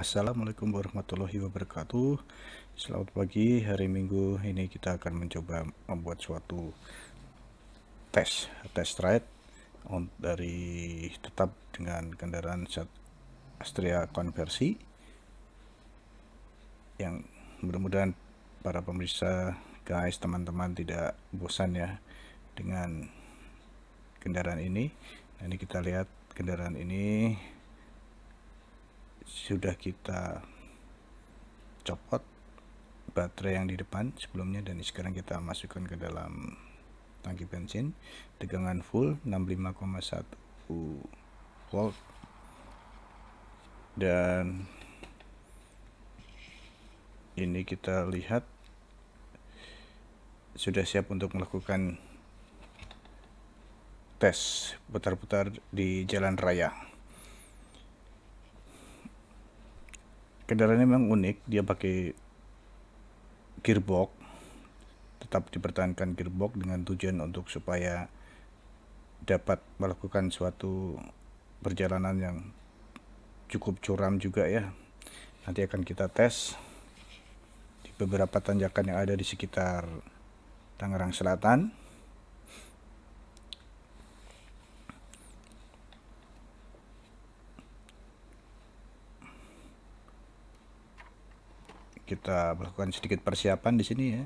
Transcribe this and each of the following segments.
Assalamualaikum warahmatullahi wabarakatuh. Selamat pagi, hari Minggu ini kita akan mencoba membuat suatu test ride dari tetap dengan kendaraan Astrea konversi yang mudah-mudahan para pemirsa, guys, teman-teman tidak bosan ya dengan kendaraan ini. Nah, ini kita lihat kendaraan ini sudah kita copot baterai yang di depan sebelumnya, dan sekarang kita masukkan ke dalam tangki bensin, tegangan full 65,1 volt, dan ini kita lihat sudah siap untuk melakukan tes putar-putar di jalan raya. Kendaraan ini memang unik, dia pakai gearbox, tetap dipertahankan gearbox dengan tujuan untuk supaya dapat melakukan suatu perjalanan yang cukup curam juga ya. Nanti akan kita tes di beberapa tanjakan yang ada di sekitar Tangerang Selatan. Kita melakukan sedikit persiapan di sini ya.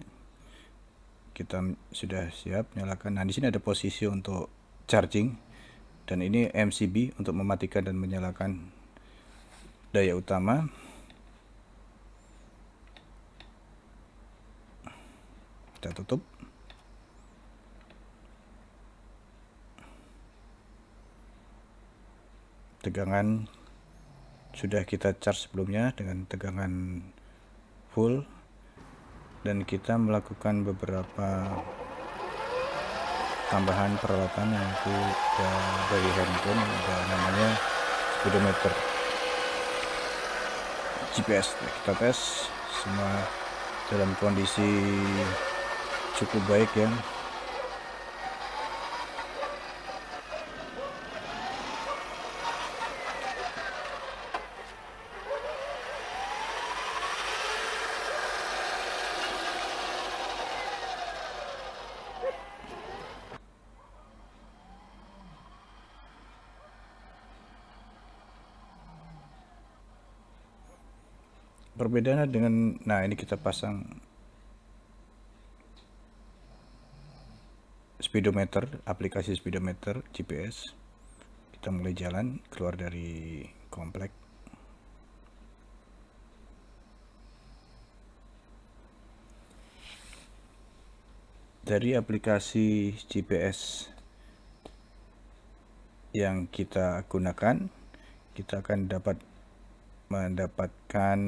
Kita sudah siap nyalakan. Nah, di sini ada posisi untuk charging, dan ini MCB untuk mematikan dan menyalakan daya utama. Kita tutup. Tegangan sudah kita charge sebelumnya dengan tegangan full, dan kita melakukan beberapa tambahan peralatan, yaitu dari handphone ada namanya speedometer GPS. Kita tes semua dalam kondisi cukup baik ya. Perbedaannya dengan, nah ini kita pasang speedometer, aplikasi speedometer GPS. Kita mulai jalan keluar dari komplek. Dari aplikasi GPS yang kita gunakan, kita akan mendapatkan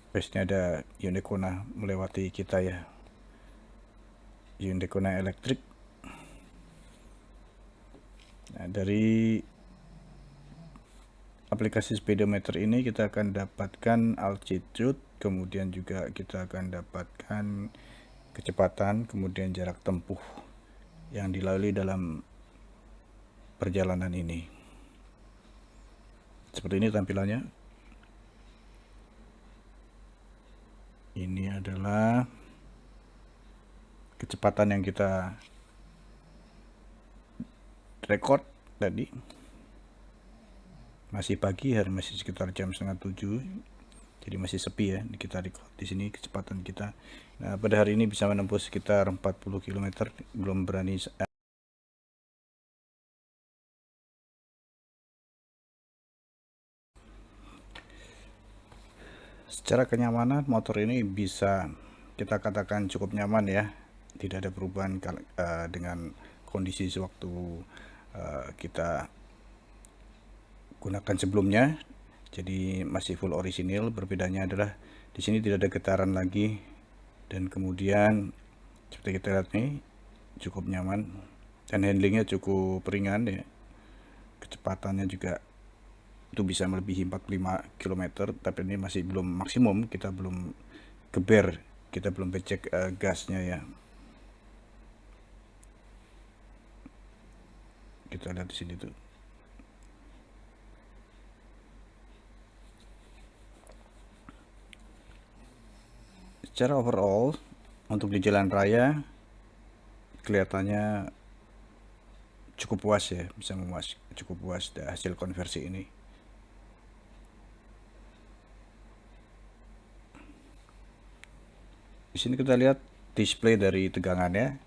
base-nya ada Hyundai Kona melewati kita ya, Hyundai Kona elektrik. Nah, dari aplikasi speedometer ini kita akan dapatkan altitude, kemudian juga kita akan dapatkan kecepatan, kemudian jarak tempuh yang dilalui dalam perjalanan ini. Seperti ini tampilannya. Ini adalah kecepatan yang kita record tadi. Masih pagi, hari masih sekitar jam 6:30, jadi masih sepi ya. Kita record di sini kecepatan kita. Nah, pada hari ini bisa menempuh sekitar 40 km. Belum berani secara kenyamanan. Motor ini bisa kita katakan cukup nyaman ya. Tidak ada perubahan dengan kondisi sewaktu kita gunakan sebelumnya. Jadi masih full orisinil. Berbedanya adalah di sini tidak ada getaran lagi, dan kemudian seperti kita lihat nih cukup nyaman, dan handlingnya cukup ringan ya. Kecepatannya juga itu bisa melebihi 45 km, tapi ini masih belum maksimum, kita belum geber, kita belum cek gasnya ya. Kita lihat di sini tuh. Secara overall untuk di jalan raya kelihatannya cukup puas ya, bisa cukup puas dari hasil konversi ini. Di sini kita lihat display dari tegangannya.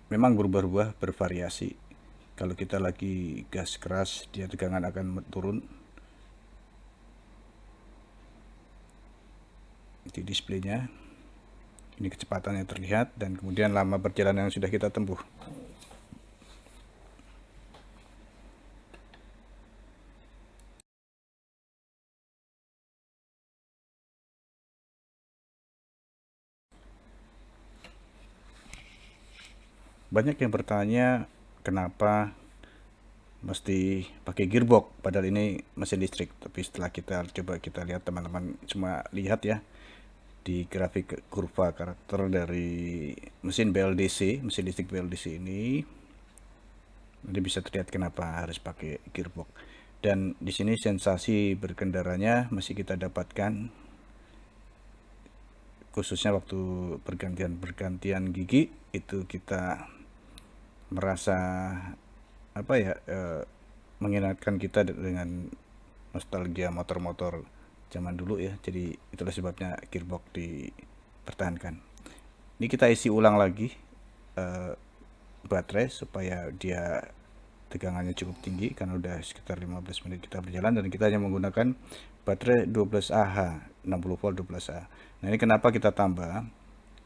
Memang berubah-ubah, bervariasi. Kalau kita lagi gas keras, dia tegangan akan turun di displaynya. Ini kecepatannya terlihat, dan kemudian lama perjalanan yang sudah kita tempuh. Banyak yang bertanya kenapa mesti pakai gearbox padahal ini mesin listrik, tapi setelah kita lihat, teman-teman cuma lihat ya di grafik kurva karakter dari mesin BLDC, mesin listrik BLDC ini, nanti bisa terlihat kenapa harus pakai gearbox. Dan di sini sensasi berkendaranya masih kita dapatkan, khususnya waktu bergantian gigi itu kita merasa mengingatkan kita dengan nostalgia motor-motor zaman dulu ya. Jadi itulah sebabnya gearbox dipertahankan. Ini kita isi ulang lagi baterai supaya dia tegangannya cukup tinggi, karena udah sekitar 15 menit kita berjalan dan kita hanya menggunakan baterai 12Ah 60 volt 12Ah. Nah, ini kenapa kita tambah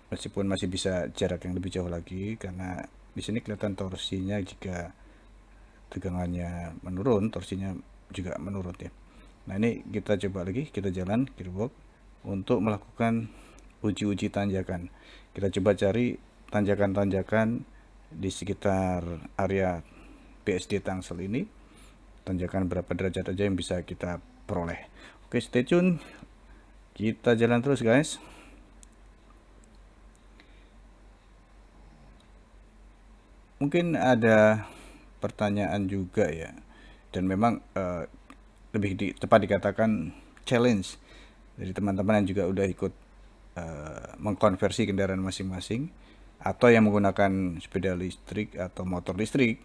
meskipun masih bisa jarak yang lebih jauh lagi, karena di sini kelihatan torsinya jika tegangannya menurun, torsinya juga menurun ya. Nah, ini kita coba lagi, kita jalan gearbox untuk melakukan uji-uji tanjakan. Kita coba cari tanjakan-tanjakan di sekitar area BSD Tangsel ini, tanjakan berapa derajat aja yang bisa kita peroleh. Oke, stay tune, kita jalan terus guys. Mungkin ada pertanyaan juga ya, dan memang lebih tepat dikatakan challenge dari teman-teman yang juga udah ikut mengkonversi kendaraan masing-masing atau yang menggunakan sepeda listrik atau motor listrik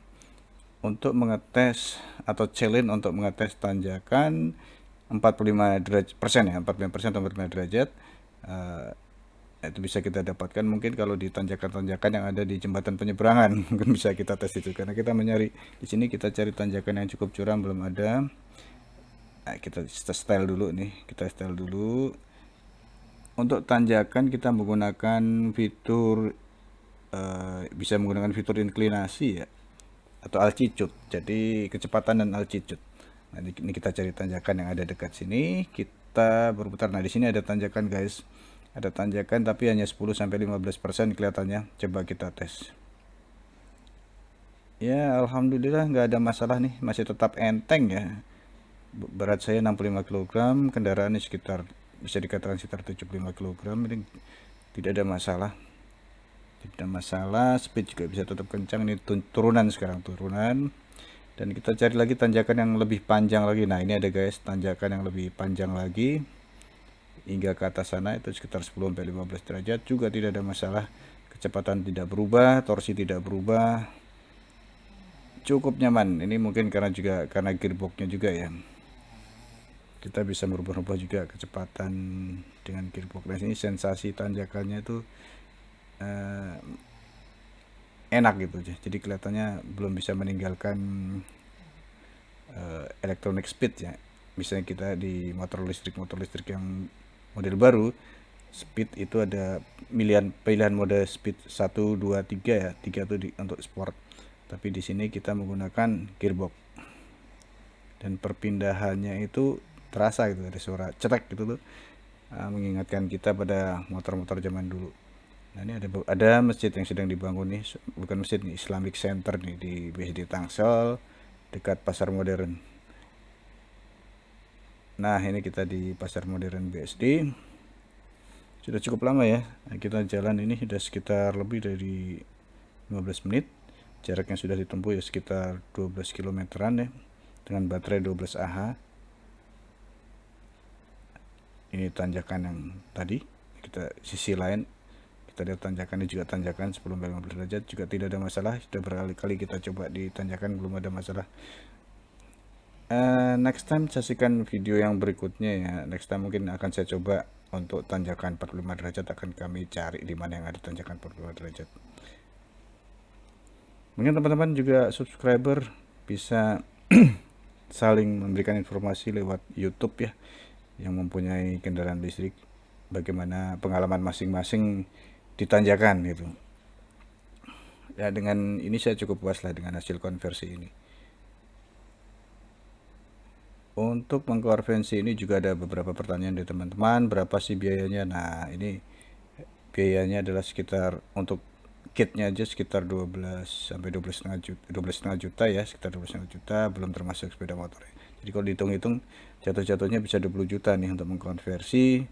untuk mengetes, atau challenge untuk mengetes tanjakan 45% ya, 45% atau 45 derajat. Itu bisa kita dapatkan mungkin kalau di tanjakan-tanjakan yang ada di jembatan penyeberangan. Mungkin bisa kita tes itu, karena kita mencari di sini, kita cari tanjakan yang cukup curam belum ada. Nah, kita style dulu nih, kita style dulu. Untuk tanjakan kita menggunakan fitur bisa menggunakan fitur inklinasi ya, atau altitude, jadi kecepatan dan altitude. Nah, ini kita cari tanjakan yang ada dekat sini, kita berputar. Nah, di sini ada tanjakan guys, ada tanjakan tapi hanya 10-15% kelihatannya. Coba kita tes. Ya, alhamdulillah nggak ada masalah nih, masih tetap enteng ya. Berat saya 65 kg, kendaraannya sekitar, bisa dikatakan sekitar 75 kg. Ini tidak ada masalah. Tidak ada masalah, speed juga bisa tetap kencang. Ini turunan, sekarang turunan. Dan kita cari lagi tanjakan yang lebih panjang lagi. Nah, ini ada guys, tanjakan yang lebih panjang lagi hingga ke atas sana, itu sekitar 10-15 derajat, juga tidak ada masalah. Kecepatan tidak berubah, torsi tidak berubah, cukup nyaman. Ini mungkin karena gearboxnya juga ya, kita bisa merubah-rubah juga kecepatan dengan gearbox. Nah, ini sensasi tanjakannya itu enak gitu aja. Jadi kelihatannya belum bisa meninggalkan electronic speed ya. Misalnya kita di motor listrik yang model baru, speed itu ada pilihan mode speed 1, 2, 3 ya. 3 itu untuk sport. Tapi di sini kita menggunakan gearbox. Dan perpindahannya itu terasa gitu, ada suara cetek gitu tuh. Mengingatkan kita pada motor-motor zaman dulu. Nah, ini ada masjid yang sedang dibangun nih, bukan masjid nih, Islamic Center nih di BSD Tangsel dekat Pasar Modern. Nah, ini kita di Pasar Modern BSD. Sudah cukup lama ya. Nah, kita jalan ini sudah sekitar lebih dari 15 menit. Jarak yang sudah ditempuh ya sekitar 12 kilometeran ya, dengan baterai 12Ah. Ini tanjakan yang tadi, kita sisi lain kita lihat tanjakannya juga tanjakan sebelum 15 derajat juga tidak ada masalah. Sudah berkali-kali kita coba di tanjakan belum ada masalah. Next time saksikan video yang berikutnya ya. Next time mungkin akan saya coba untuk tanjakan 45 derajat, akan kami cari di mana yang ada tanjakan 45 derajat. Mungkin teman-teman juga subscriber bisa saling memberikan informasi lewat YouTube ya, yang mempunyai kendaraan listrik, bagaimana pengalaman masing-masing di tanjakan gitu. Ya dengan ini saya cukup puas lah dengan hasil konversi ini. Untuk mengkonversi ini juga ada beberapa pertanyaan dari teman-teman, berapa sih biayanya? Nah, ini biayanya adalah sekitar untuk kitnya aja sekitar 12 sampai 12,5 juta ya, sekitar 12,5 juta belum termasuk sepeda motornya. Jadi kalau dihitung-hitung jatuh-jatuhnya bisa 20 juta nih untuk mengkonversi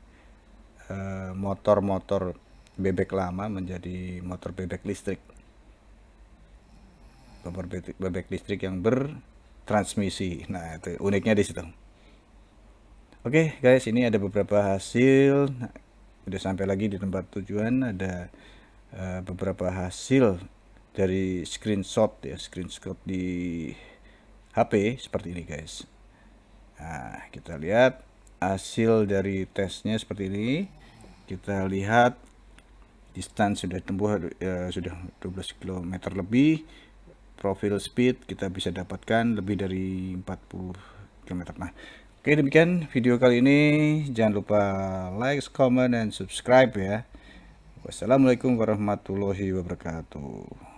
motor-motor bebek lama menjadi motor bebek listrik. Motor bebek listrik yang bertransmisi. Nah, itu uniknya di situ. Oke, guys, ini ada beberapa hasil. Udah sampai lagi di tempat tujuan, ada beberapa hasil dari screenshot ya, screenshot di HP seperti ini, guys. Nah, kita lihat hasil dari tesnya seperti ini. Kita lihat distance sudah tempuh sudah 12 km lebih. Profil speed kita bisa dapatkan lebih dari 40 km. Nah, oke, demikian video kali ini. Jangan lupa like, comment, dan subscribe ya. Wassalamualaikum warahmatullahi wabarakatuh.